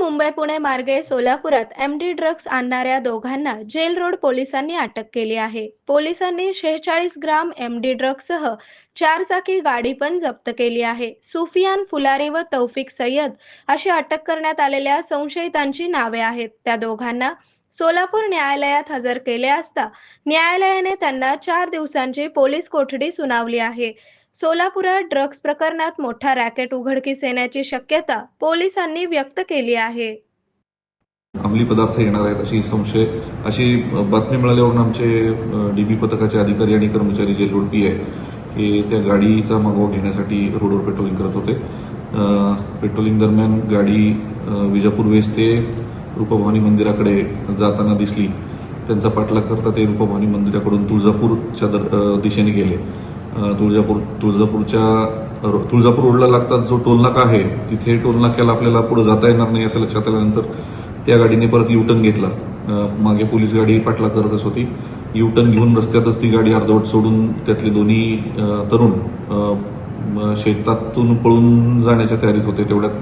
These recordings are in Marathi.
मुंबई पुणे मार्गे सोलापुरात एमडी ड्रग्ज आणणाऱ्या दोघांना जेल रोड पोलिसांनी अटक केली आहे. पोलिसांनी 46 ग्राम एमडी ड्रग्जसह 4 चाकी गाडी पण जप्त केली आहे. सुफियान फुलारी व तौफिक सय्यद अशी अटक करण्यात आलेल्या संशयितांची नावे आहेत. त्या दोघांना सोलापूर न्यायालयात हजर केले असता न्यायालयाने त्यांना 4 दिवसांची पोलीस कोठडी सुनावली आहे. सोलापुरात ड्रग्ज प्रकरणात मोठा रॅकेट उघडकीस येण्याची शक्यता पोलिसांनी व्यक्त केली आहे. अंमली पदार्थ येणार आहेत अशी बातमी मिळाल्यावरून आमचे डीबी पथकाचे अधिकारी आणि कर्मचारी जेल रोड पी आहे हे त्या गाडीचा मागोवा घेण्यासाठी रोडवर पेट्रोलिंग करत होते. पेट्रोलिंग दरम्यान गाडी विजापूर वेस्ट ते रूपभवानी मंदिराकडे जाताना दिसली. त्यांचा पाठलाग करता ते रूपभवानी मंदिराकडून तुळजापूरच्या दिशेने गेले. तुळजापूर रोडला लागतात जो टोलनाका आहे तिथे टोलनाक्याला आपल्याला पुढे जाता येणार नाही असं लक्षात आल्यानंतर त्या गाडीने परत युटर्न घेतला. मागे पोलीस गाडी पाठलाग करतच होती. युटर्न घेऊन रस्त्यातच ती गाडी अर्धवट सोडून त्यातले दोन्ही तरुण शेतातून पळून जाण्याच्या तयारीत होते. तेवढ्यात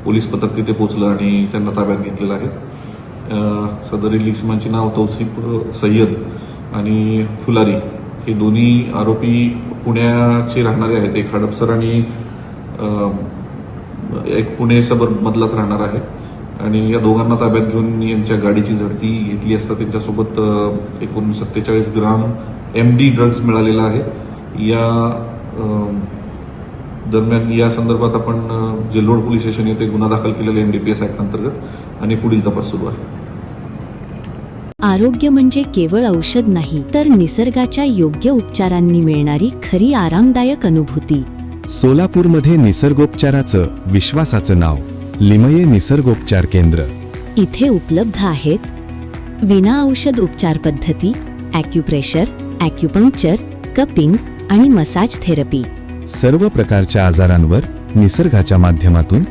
पोलीस पथक तिथे पोहोचलं आणि त्यांना ताब्यात घेतलेलं आहे. सदरील इसमांची नाव तौसिफ सय्यद आणि फुलारी हे दोन्ही आरोपी पुण्याचे राहणारे आहेत. एक हडपसर आणि एक पुणे सबर्ब मधलाच राहणार आहे. आणि या दोघांना ताब्यात घेऊन यांच्या गाडीची झडती घेतली असता त्यांच्यासोबत एकूण 47 ग्राम एमडी ड्रग्ज मिळालेला आहे. या दरम्यान या संदर्भात आपण जेल रोड पोलीस स्टेशन येथे गुन्हा दाखल केलेला एनडीपीएस ऍक्ट अंतर्गत आणि पुढील तपास सुरू आहे. आरोग्य म्हणजे केवळ औषध नाही तर निसर्गाच्या योग्य उपचारांनी मिळणारी खरी आरामदायक अनुभूती. सोलापूरमध्ये निसर्गोपचाराचं विश्वासाचं नाव लिमये निसर्गोपचार केंद्र. इथे उपलब्ध आहेत विना औषध उपचार पद्धती, ॲक्युप्रेशर, ॲक्युपंक्चर, कपिंग आणि मसाज थेरपी. सर्व प्रकारच्या आजारांवर निसर्गाच्या माध्यमातून